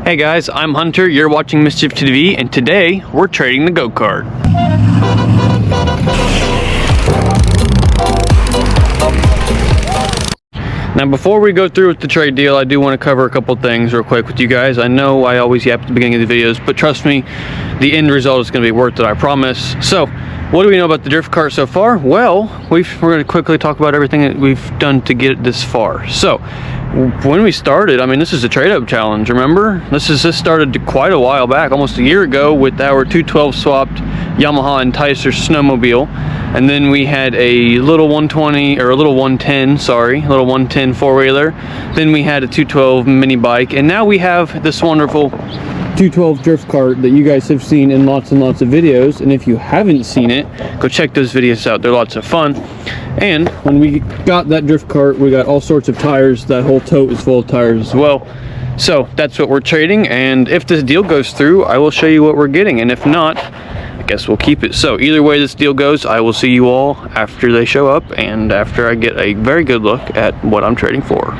Hey guys, I'm Hunter, you're watching Mischief TV, and today we're trading the go-kart. Now before we go through with the trade deal, I do want to cover a couple things real quick with you guys. I know I always yap at the beginning of the videos, but trust me, the end result is going to be worth it, I promise. So, what do we know about the drift kart so far? Well, we're going to quickly talk about everything that we've done to get it this far. So, when we started, I mean, this is a trade-up challenge, remember? This started quite a while back, almost a year ago, with our 212 swapped Yamaha Enticer snowmobile. And then we had a little 120, or a little 110, sorry, a little 110 four-wheeler. Then we had a 212 mini bike, and now we have this wonderful 212 drift kart that you guys have seen in lots and lots of videos. And if you haven't seen it, go check those videos out, they're lots of fun. And when we got that drift kart, we got all sorts of tires. That whole tote is full of tires as well. So that's what we're trading, and if this deal goes through, I will show you what we're getting, and if not, I guess we'll keep it. So either way this deal goes, I will see you all after they show up and after I get a very good look at what I'm trading for.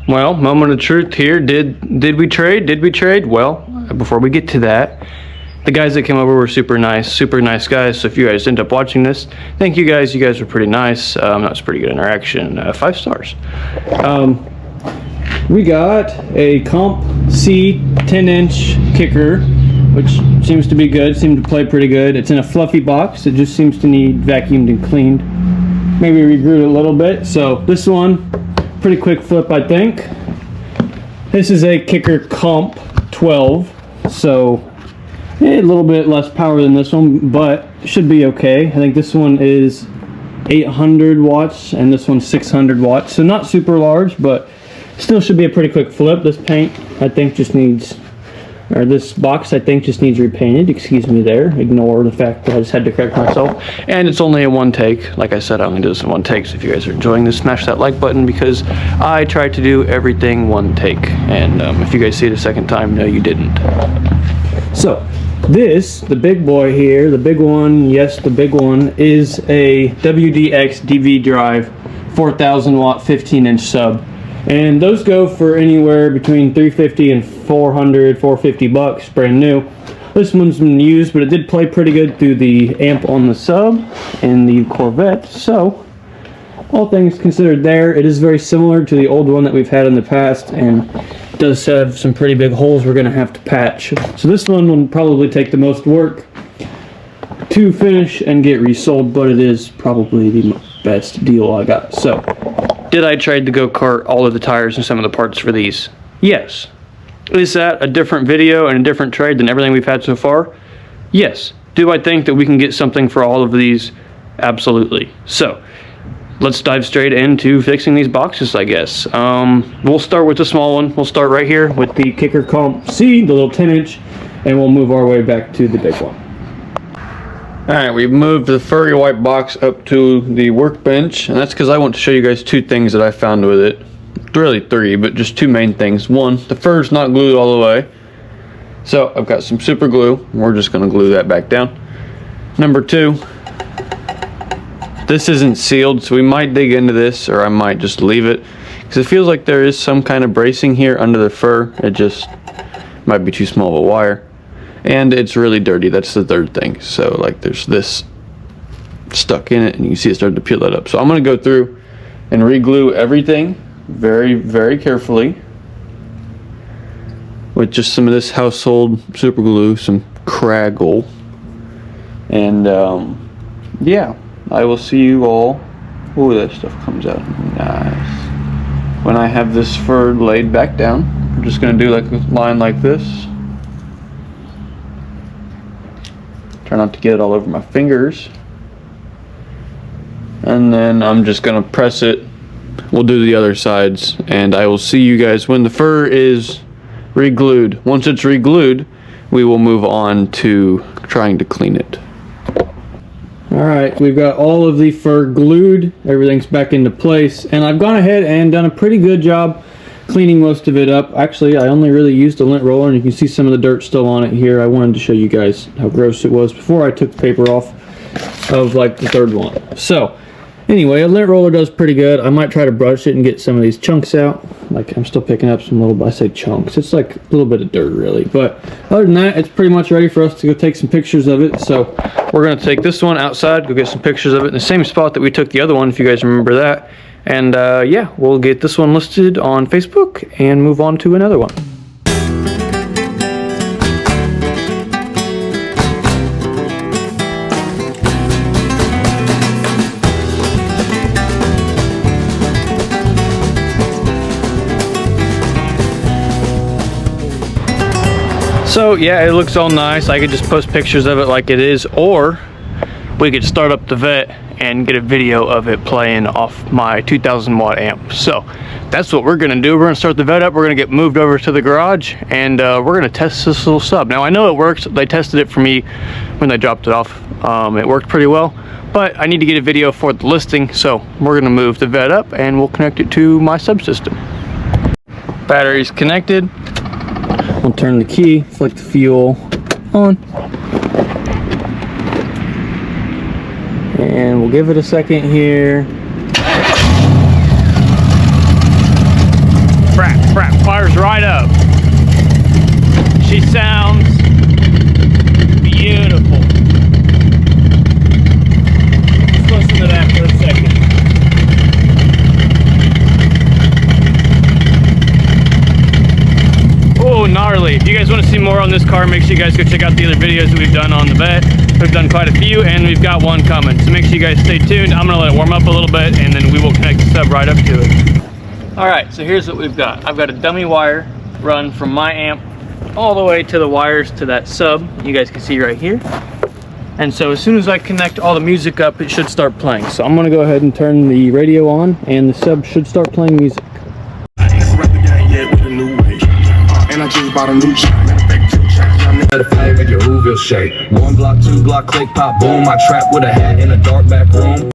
Well, moment of truth here. Did we trade? Did we trade? Well, before we get to that, the guys that came over were super nice guys. So if you guys end up watching this, thank you guys. You guys were pretty nice. That was pretty good interaction. 5 stars. We got a Comp C 10-inch kicker, which seems to be good, seemed to play pretty good. It's in a fluffy box. It just seems to need vacuumed and cleaned. Maybe regrew it a little bit. So this one, pretty quick flip, I think. This is a Kicker Comp 12, so a little bit less power than this one, but should be okay. I think this one is 800 watts and this one's 600 watts, so not super large, but still should be a pretty quick flip. This paint, I think, just needs, or this box, I think, just needs repainted. Excuse me there. Ignore the fact that I just had to correct myself. And it's only a one take. Like I said, I only do this in one take, so if you guys are enjoying this, smash that like button, because I try to do everything one take. And if you guys see it a second time, no, you didn't. So, this, the big boy here, the big one, yes, the big one, is a WDX DV drive 4,000 watt 15-inch sub. And those go for anywhere between $350 and $450 bucks, brand new. This one's been used, but it did play pretty good through the amp on the sub and the Corvette. So, all things considered there, it is very similar to the old one that we've had in the past, and it does have some pretty big holes we're going to have to patch. So this one will probably take the most work to finish and get resold, but it is probably the best deal I got. So, did I trade the go-kart, all of the tires, and some of the parts for these? Yes. Is that a different video and a different trade than everything we've had so far? Yes. Do I think that we can get something for all of these? Absolutely. So, let's dive straight into fixing these boxes, I guess. We'll start with the small one. We'll start right here with the Kicker Comp C, the little 10-inch, and we'll move our way back to the big one. Alright, we've moved the furry white box up to the workbench, and that's because I want to show you guys 2 things that I found with it. Really 3, but just 2 main things. One, the fur's not glued all the way, so I've got some super glue. We're just going to glue that back down. Number 2, this isn't sealed, so we might dig into this, or I might just leave it, because it feels like there is some kind of bracing here under the fur. It just might be too small of a wire. And it's really dirty. That's the third thing. So like there's this stuck in it, and you can see it started to peel that up. So I'm going to go through and re-glue everything very, very carefully with just some of this household super glue, some Craggle. And yeah, I will see you all. Oh, that stuff comes out nice. When I have this fur laid back down, I'm just going to do like a line like this. Try not to get it all over my fingers. And then I'm just going to press it. We'll do the other sides, and I will see you guys when the fur is re-glued. Once it's re-glued, we will move on to trying to clean it. Alright, we've got all of the fur glued. Everything's back into place, and I've gone ahead and done a pretty good job cleaning most of it up. Actually, I only really used a lint roller, and you can see some of the dirt still on it here. I wanted to show you guys how gross it was before I took the paper off of like the third one. So, Anyway, a lint roller does pretty good. I might try to brush it and get some of these chunks out. Like, I'm still picking up some little, I say chunks. It's like a little bit of dirt, really. But other than that, it's pretty much ready for us to go take some pictures of it. So we're going to take this one outside, go get some pictures of it in the same spot that we took the other one, if you guys remember that. And yeah, we'll get this one listed on Facebook and move on to another one. So yeah, it looks all nice. I could just post pictures of it like it is, or we could start up the vet and get a video of it playing off my 2000 watt amp. So that's what we're gonna do. We're gonna start the vet up, we're gonna get moved over to the garage, and we're gonna test this little sub. Now I know it works. They tested it for me when they dropped it off. It worked pretty well, but I need to get a video for the listing, so we're gonna move the vet up and we'll connect it to my subsystem. Battery's connected. We'll turn the key, flick the fuel on, and we'll give it a second here. Frap, fires right up. She sounds beautiful. Let's listen to that for a second. Oh, gnarly. If you guys want to see more on this car, make sure you guys go check out the other videos that we've done on the vet. We've done quite a few, and we've got one coming. So make sure you guys stay tuned. I'm going to let it warm up a little bit, and then we will connect the sub right up to it. Alright, so here's what we've got. I've got a dummy wire run from my amp all the way to the wires to that sub you guys can see right here. And so as soon as I connect all the music up, it should start playing. So I'm going to go ahead and turn the radio on, and the sub should start playing music. And I just bought a new chain. The flavor your Whoville shake. 1 block, 2 block, click, pop, boom. I trap with a hat in a dark back room.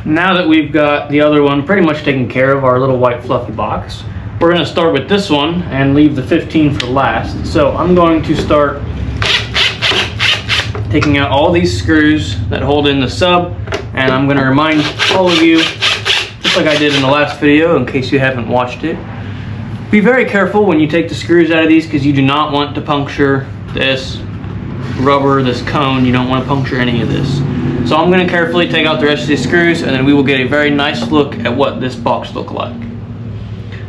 Now that we've got the other one pretty much taken care of, our little white fluffy box, we're going to start with this one and leave the 15 for last. So I'm going to start taking out all these screws that hold in the sub, and I'm going to remind all of you, just like I did in the last video in case you haven't watched it, be very careful when you take the screws out of these, because you do not want to puncture this rubber, this cone. You don't want to puncture any of this. So I'm going to carefully take out the rest of these screws, and then we will get a very nice look at what this box looks like.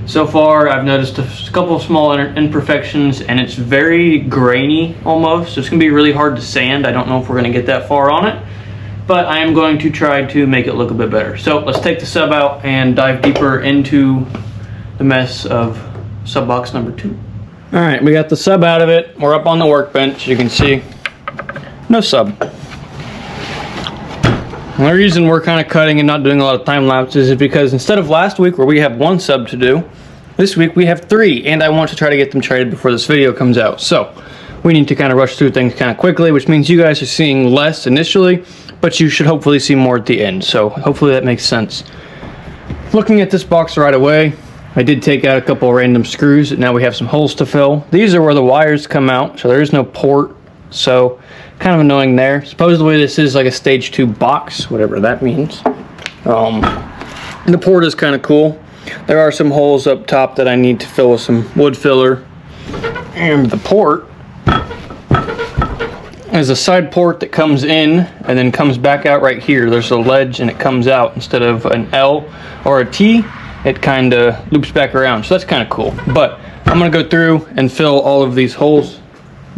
So far I've noticed a couple of small imperfections, and it's very grainy almost, so it's going to be really hard to sand. I don't know if we're going to get that far on it, but I am going to try to make it look a bit better. So let's take the sub out and dive deeper into the mess of sub box number 2. Alright, we got the sub out of it. We're up on the workbench. You can see no sub. And the reason we're kind of cutting and not doing a lot of time lapses is because instead of last week where we have 1 sub to do, this week we have 3, and I want to try to get them traded before this video comes out. So we need to kind of rush through things kind of quickly, which means you guys are seeing less initially, but you should hopefully see more at the end. So hopefully that makes sense. Looking at this box right away, I did take out a couple of random screws. Now we have some holes to fill. These are where the wires come out, so there is no port, so kind of annoying there. Supposedly this is like a stage 2 box, whatever that means. The port is kind of cool. There are some holes up top that I need to fill with some wood filler. And the port is a side port that comes in and then comes back out right here. There's a ledge and it comes out instead of an L or a T. It kind of loops back around, so that's kind of cool. But I'm going to go through and fill all of these holes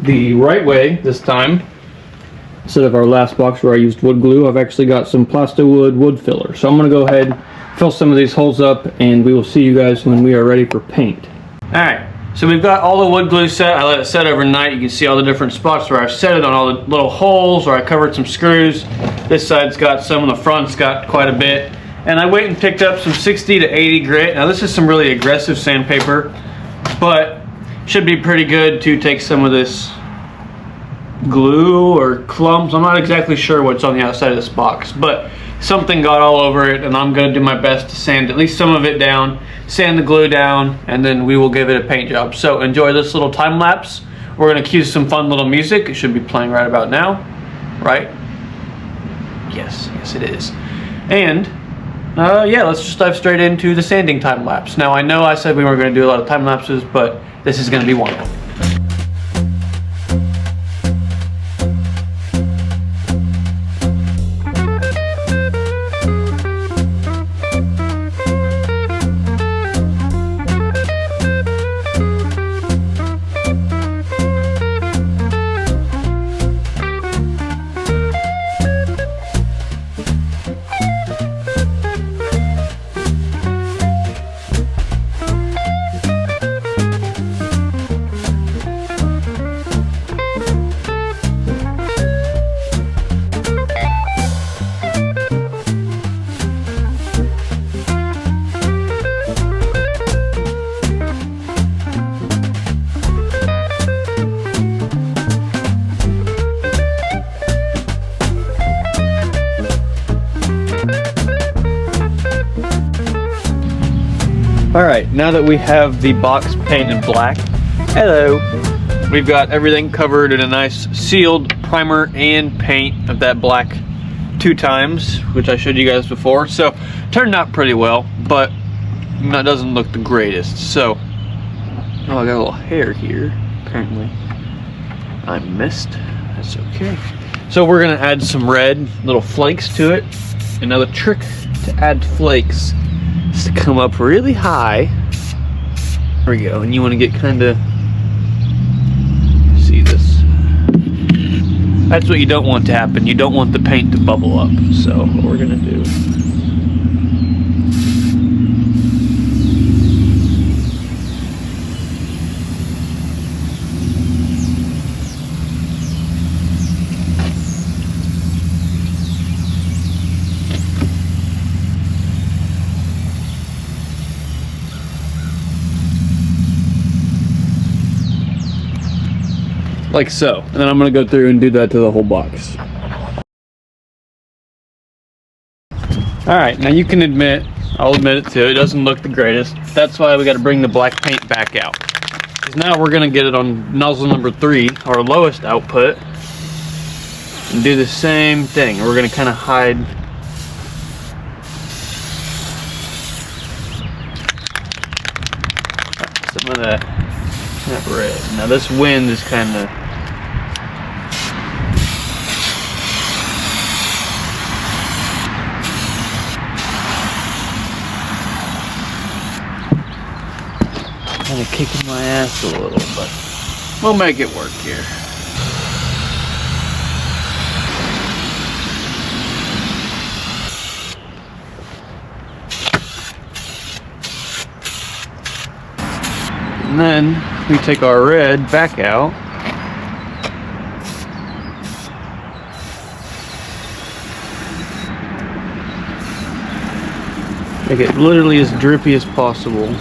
the right way this time. Instead of our last box where I used wood glue, I've actually got some plywood wood filler. So I'm going to go ahead, fill some of these holes up, and we will see you guys when we are ready for paint. Alright, so we've got all the wood glue set. I let it set overnight. You can see all the different spots where I've set it on all the little holes, or I covered some screws. This side's got some, on the front's got quite a bit. And I went and picked up some 60 to 80 grit. Now this is some really aggressive sandpaper, but should be pretty good to take some of this glue or clumps. I'm not exactly sure what's on the outside of this box, but something got all over it, and I'm going to do my best to sand at least some of it down, sand the glue down, and then we will give it a paint job. So enjoy this little time lapse we're gonna cue some fun little music. It should be playing right about now, right? Yes, yes it is. And yeah, let's just dive straight into the sanding time lapse. Now I know I said we weren't gonna do a lot of time lapses, but this is gonna be one of them. Alright, now that we have the box painted black, hello, we've got everything covered in a nice sealed primer and paint of that black 2 times, which I showed you guys before. So, turned out pretty well, but that doesn't look the greatest. So, oh, I got a little hair here, apparently. I missed, that's okay. So we're gonna add some red little flakes to it. Another trick to add flakes to come up really high. There we go, and you want to get kind of, see this? That's what you don't want to happen. You don't want the paint to bubble up. So what we're gonna do, like so, and then I'm gonna go through and do that to the whole box. All right, now you can admit, I'll admit it too, it doesn't look the greatest. That's why we got to bring the black paint back out. Because now we're gonna get it on nozzle number 3, our lowest output, and do the same thing. We're gonna kind of hide some of that red. Now this wind is kind of, kicking my ass a little, but we'll make it work here. And then we take our red back out. Make it literally as drippy as possible.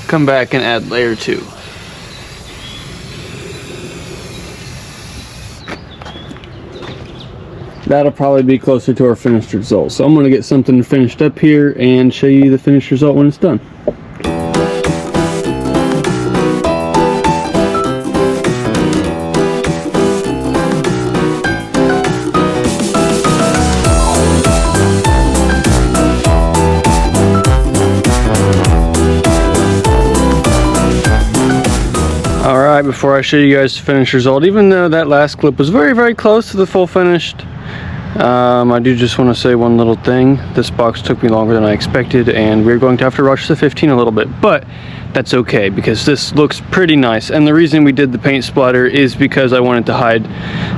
Come back and add layer 2. That'll probably be closer to our finished result. So I'm going to get something finished up here and show you the finished result when it's done. Alright, before I show you guys the finished result, even though that last clip was very, very close to the full finished, I do just want to say one little thing. This box took me longer than I expected, and we're going to have to rush the 15 a little bit, but that's okay because this looks pretty nice. And the reason we did the paint splatter is because I wanted to hide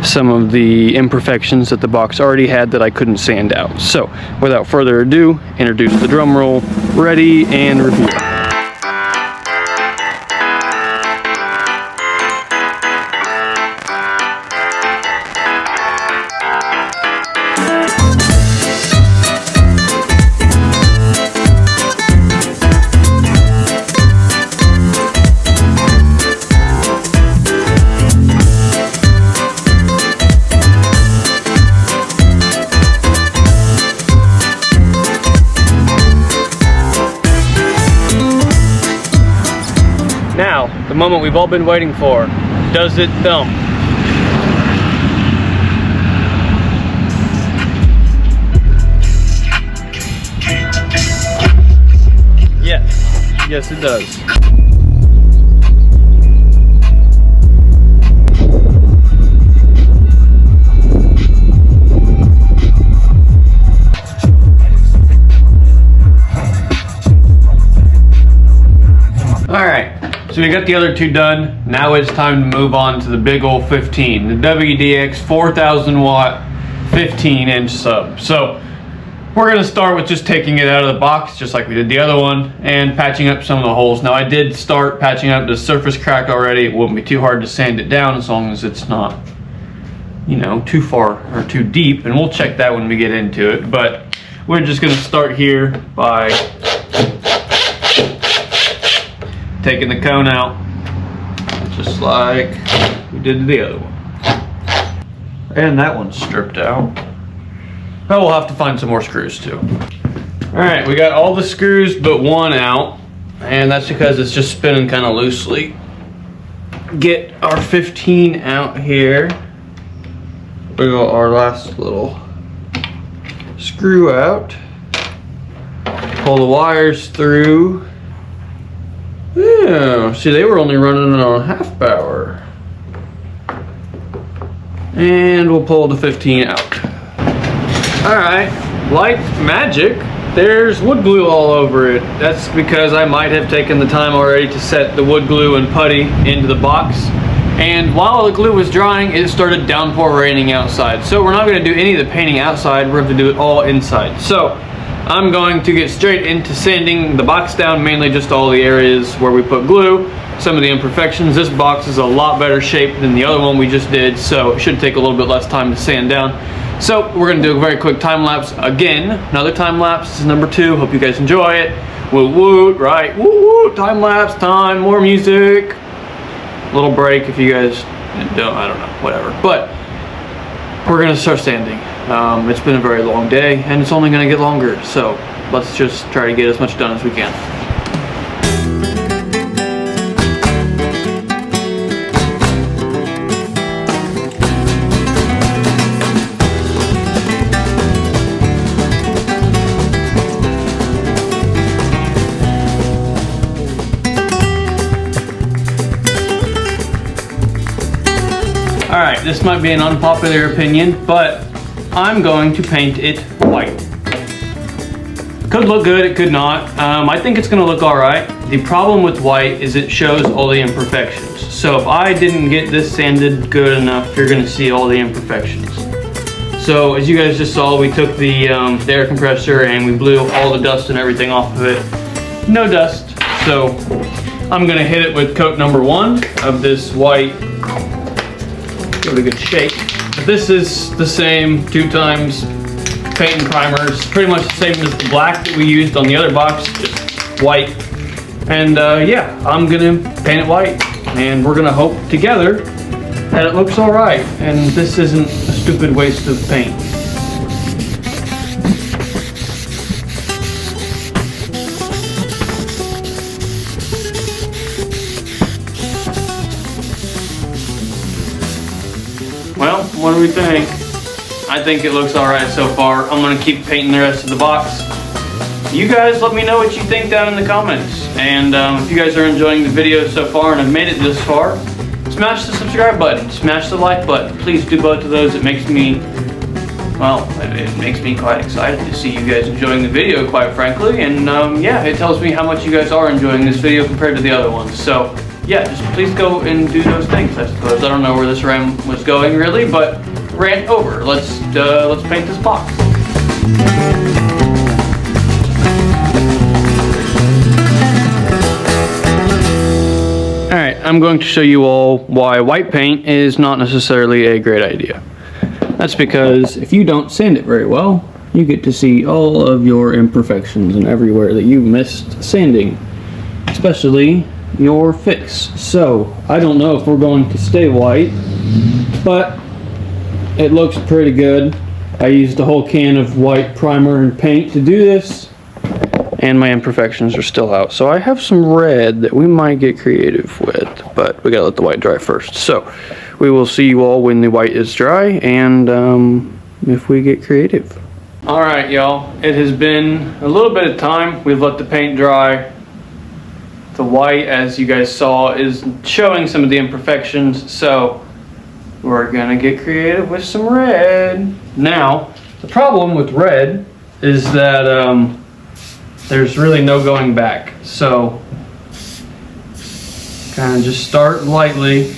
some of the imperfections that the box already had that I couldn't sand out. So without further ado, introduce the drum roll, ready, and review. now, the moment we've all been waiting for. Does it thump? Yes. Yes, it does. Alright, so we got the other two done. Now it's time to move on to the big old 15, the WDX 4000 watt 15 inch sub. So we're going to start with just taking it out of the box, just like we did the other one, and patching up some of the holes. Now I did start patching up the surface crack already. It wouldn't be too hard to sand it down as long as it's not, you know, too far or too deep, and we'll check that when we get into it. But we're just going to start here by taking the cone out, just like we did the other one. And that one's stripped out. But we'll have to find some more screws too. Alright, we got all the screws but one out, and that's because it's just spinning kind of loosely. Get our 15 out here. We got our last little screw out. Pull the wires through. Yeah, see, they were only running on half power. And we'll pull the 15 out. Alright, like magic, there's wood glue all over it. That's because I might have taken the time already to set the wood glue and putty into the box. And while the glue was drying, it started downpour raining outside. So we're not going to do any of the painting outside, we're going to do it all inside. So I'm going to get straight into sanding the box down, mainly just all the areas where we put glue, some of the imperfections. This box is a lot better shape than the other one we just did, so it should take a little bit less time to sand down. So we're going to do a very quick time lapse again. Another time lapse. This is number 2. Hope you guys enjoy it. Woot woot, right? Woot woot, time lapse time, more music. Little break if you guys don't, I don't know, whatever. But we're going to start sanding. It's been a very long day, and it's only going to get longer, so let's just try to get as much done as we can. Alright, this might be an unpopular opinion, but I'm going to paint it white. Could look good, it could not. I think it's going to look alright. The problem with white is it shows all the imperfections. So if I didn't get this sanded good enough, you're going to see all the imperfections. So as you guys just saw, we took the air compressor and we blew all the dust and everything off of it. No dust. So I'm going to hit it with coat number 1 of this white. Give it a good shake. This is the same 2 times paint and primers, pretty much the same as the black that we used on the other box, just white. And yeah, I'm gonna paint it white, and we're gonna hope together that it looks all right, and this isn't a stupid waste of paint. Well, what do we think? I think it looks alright so far. I'm going to keep painting the rest of the box. You guys let me know what you think down in the comments. And if you guys are enjoying the video so far and have made it this far, smash the subscribe button, smash the like button. Please do both of those. It makes me, well, it makes me quite excited to see you guys enjoying the video, quite frankly. And yeah, it tells me how much you guys are enjoying this video compared to the other ones. So yeah, just please go and do those things, I suppose. I don't know where this rant was going really, but rant over. Let's paint this box. Alright, I'm going to show you all why white paint is not necessarily a great idea. That's because if you don't sand it very well, you get to see all of your imperfections and everywhere that you missed sanding, especially your fix. So I don't know if we're going to stay white, but it looks pretty good. I used a whole can of white primer and paint to do this, and my imperfections are still out. So I have some red that we might get creative with, but we gotta let the white dry first. So we will see you all when the white is dry and if we get creative. All right, y'all, it has been a little bit of time. We've let the paint dry. The white, as you guys saw, is showing some of the imperfections, so we're gonna get creative with some red. Now, the problem with red is that there's really no going back. So, kind of just start lightly,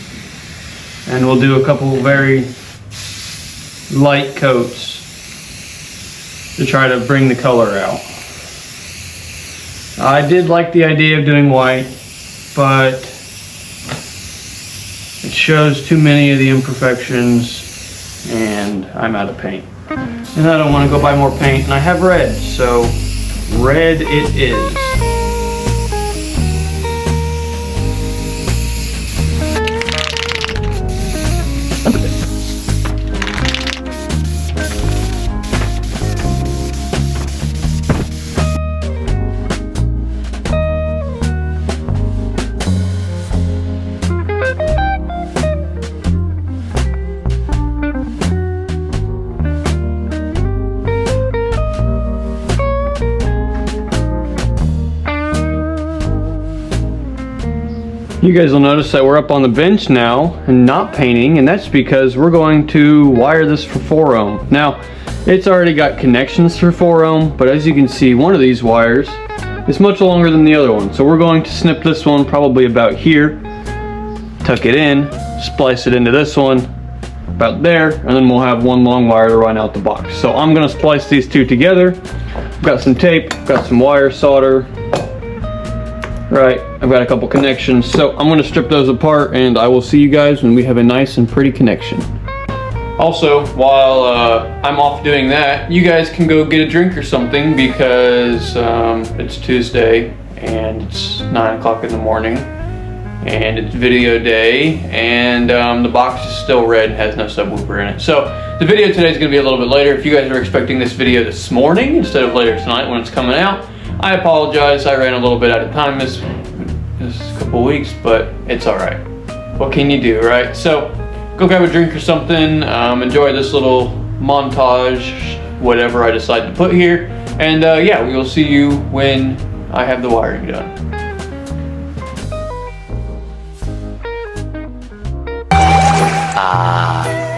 and we'll do a couple very light coats to try to bring the color out. I did like the idea of doing white, but it shows too many of the imperfections and I'm out of paint. And I don't want to go buy more paint, and I have red, so red it is. You guys will notice that we're up on the bench now and not painting, and that's because we're going to wire this for 4 ohm. Now, it's already got connections for 4 ohm, but as you can see, one of these wires is much longer than the other one. So we're going to snip this one probably about here, tuck it in, splice it into this one about there, and then we'll have one long wire to run out the box. So I'm gonna splice these two together. I've got some tape, got some wire solder. Right, I've got a couple connections, so I'm going to strip those apart and I will see you guys when we have a nice and pretty connection. Also, while I'm off doing that, you guys can go get a drink or something because it's Tuesday and it's 9 o'clock in the morning and it's video day and the box is still red and has no subwoofer in it. So the video today is going to be a little bit later. If you guys are expecting this video this morning instead of later tonight when it's coming out, I apologize. I ran a little bit out of time this couple weeks, but it's all right. What can you do, right? So go grab a drink or something. Enjoy this little montage, whatever I decide to put here. And yeah, we will see you when I have the wiring done.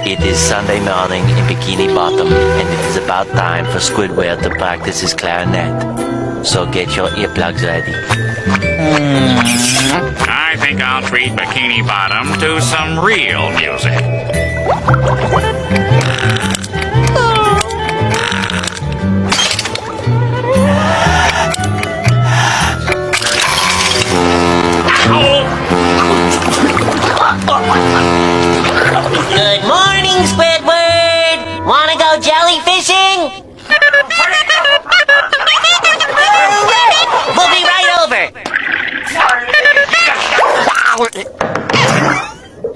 It is Sunday morning in Bikini Bottom, and it is about time for Squidward to practice his clarinet. So get your earplugs ready. I think I'll treat Bikini Bottom to some real music. Good morning, Squidward! Wanna go jellyfishing? We'll be right over.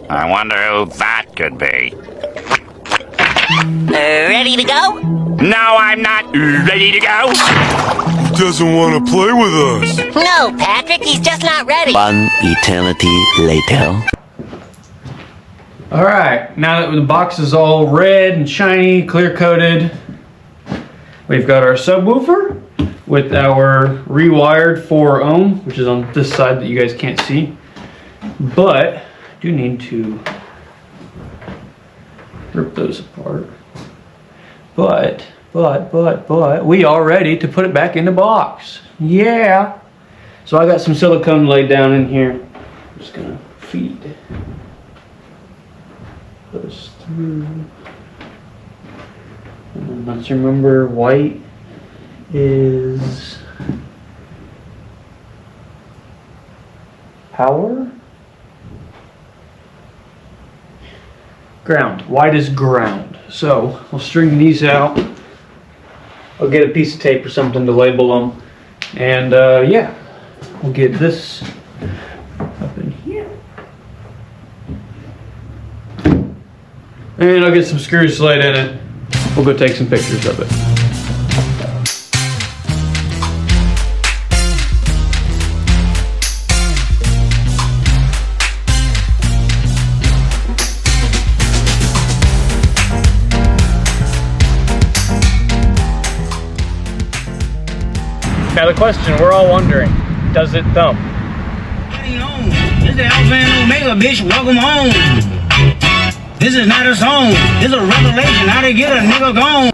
I wonder who that could be. Ready to go? No, I'm not ready to go. He doesn't want to play with us. No, Patrick, he's just not ready. One eternity later. All right, now that the box is all red and shiny, clear coated, we've got our subwoofer with our rewired 4 ohm, which is on this side that you guys can't see. But I do need to rip those apart. But we are ready to put it back in the box. Yeah. So I got some silicone laid down in here. I'm just gonna feed those through. And then let's remember white is power? Ground. White is ground. So we'll string these out. I'll get a piece of tape or something to label them. And yeah, we'll get this up in here. And I'll get some screws laid in it. We'll go take some pictures of it. Now the question we're all wondering, does it thump? This is Alpha and Omega, bitch. Welcome home. This is not a song. This is a revelation. How to get a nigga gone.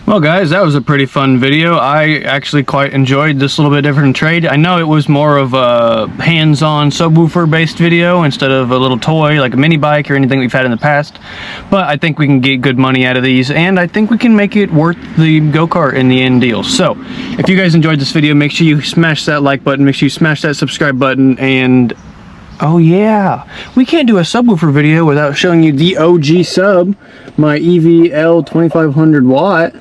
Well guys, that was a pretty fun video. I actually quite enjoyed this little bit different trade. I know it was more of a hands-on subwoofer based video instead of a little toy like a mini bike or anything we've had in the past, but I think we can get good money out of these, and I think we can make it worth the go-kart in the end deal. So if you guys enjoyed this video, make sure you smash that like button, make sure you smash that subscribe button, and oh yeah, we can't do a subwoofer video without showing you the OG sub, my EVL 2500 watt.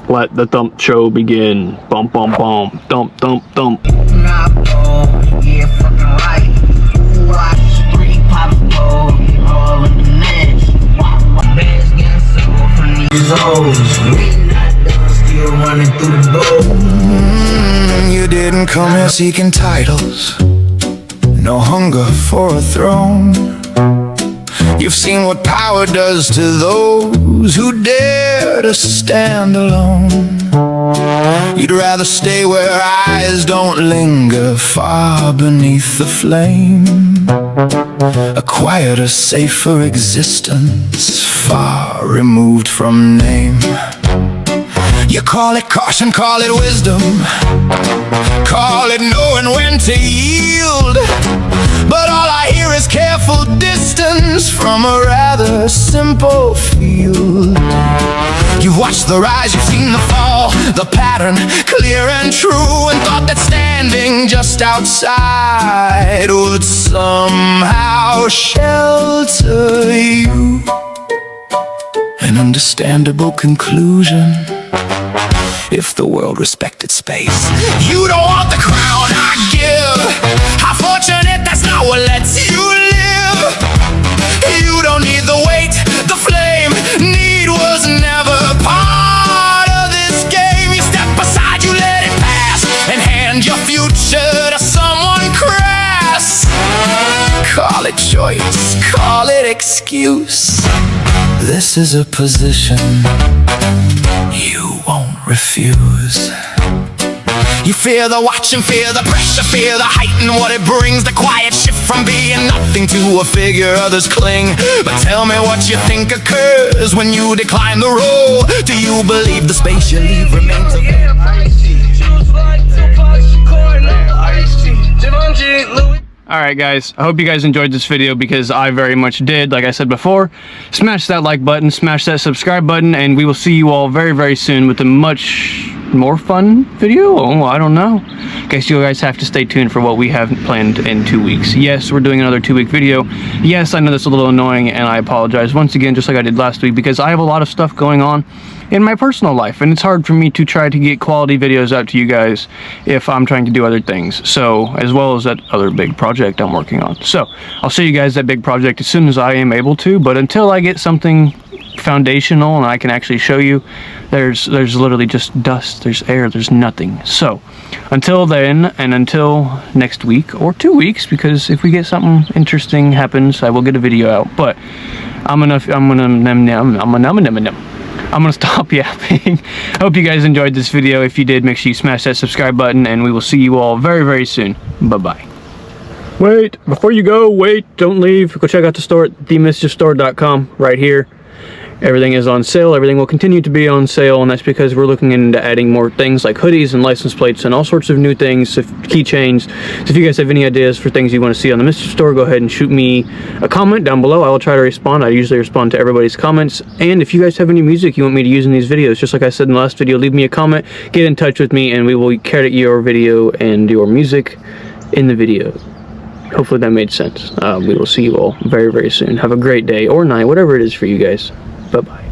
Let the thump show begin. Bump, bump, bump. Thump, thump, thump. Yeah, fucking right. Watch 3 pop go, all in the mess. Bags getting sold from these hoes. Midnight done, still running through the door. You didn't come here seeking titles, no hunger for a throne. You've seen what power does to those who dare to stand alone. You'd rather stay where eyes don't linger, far beneath the flame. A quieter, safer existence, far removed from name. You call it caution, call it wisdom, call it knowing when to yield, but all I hear is careful distance from a rather simple field. You've watched the rise, you've seen the fall, the pattern clear and true, and thought that standing just outside would somehow shelter you. An understandable conclusion, if the world respected space. You don't want the crown I give. How fortunate, that's not what lets you live. You don't need the weight, the flame. Need was never part of this game. You step aside, you let it pass, and hand your future to someone crass. Call it choice, call it excuse. This is a position you won't refuse. You fear the watch and fear the pressure, fear the height and what it brings, the quiet shift from being nothing to a figure others cling. But tell me what you think occurs when you decline the role. Do you believe the space you leave remains a Alright guys, I hope you guys enjoyed this video because I very much did. Like I said before, smash that like button, smash that subscribe button, and we will see you all very, very soon with a much more fun video? Oh, I don't know. Guess you guys have to stay tuned for what we have planned in 2 weeks. Yes, we're doing another 2-week video. Yes, I know that's a little annoying, and I apologize once again, just like I did last week, because I have a lot of stuff going on in my personal life, and it's hard for me to try to get quality videos out to you guys if I'm trying to do other things, so as well as that other big project I'm working on. So I'll show you guys that big project as soon as I am able to, but until I get something foundational and I can actually show you, there's literally just dust, there's air, there's nothing. So until then, and until next week or 2 weeks, because if we get something interesting happens, I will get a video out. But I'm gonna stop yapping. I hope you guys enjoyed this video. If you did, make sure you smash that subscribe button, and we will see you all very, very soon. Bye-bye. Wait, before you go, wait, don't leave. Go check out the store at themischiefstore.com right here. Everything is on sale. Everything will continue to be on sale, and that's because we're looking into adding more things like hoodies and license plates and all sorts of new things, keychains. So if you guys have any ideas for things you want to see on the Mischief Store, go ahead and shoot me a comment down below. I will try to respond. I usually respond to everybody's comments. And if you guys have any music you want me to use in these videos, just like I said in the last video, leave me a comment, get in touch with me, and we will credit your video and your music in the video. Hopefully that made sense. We will see you all very, very soon. Have a great day or night, whatever it is for you guys. Bye-bye.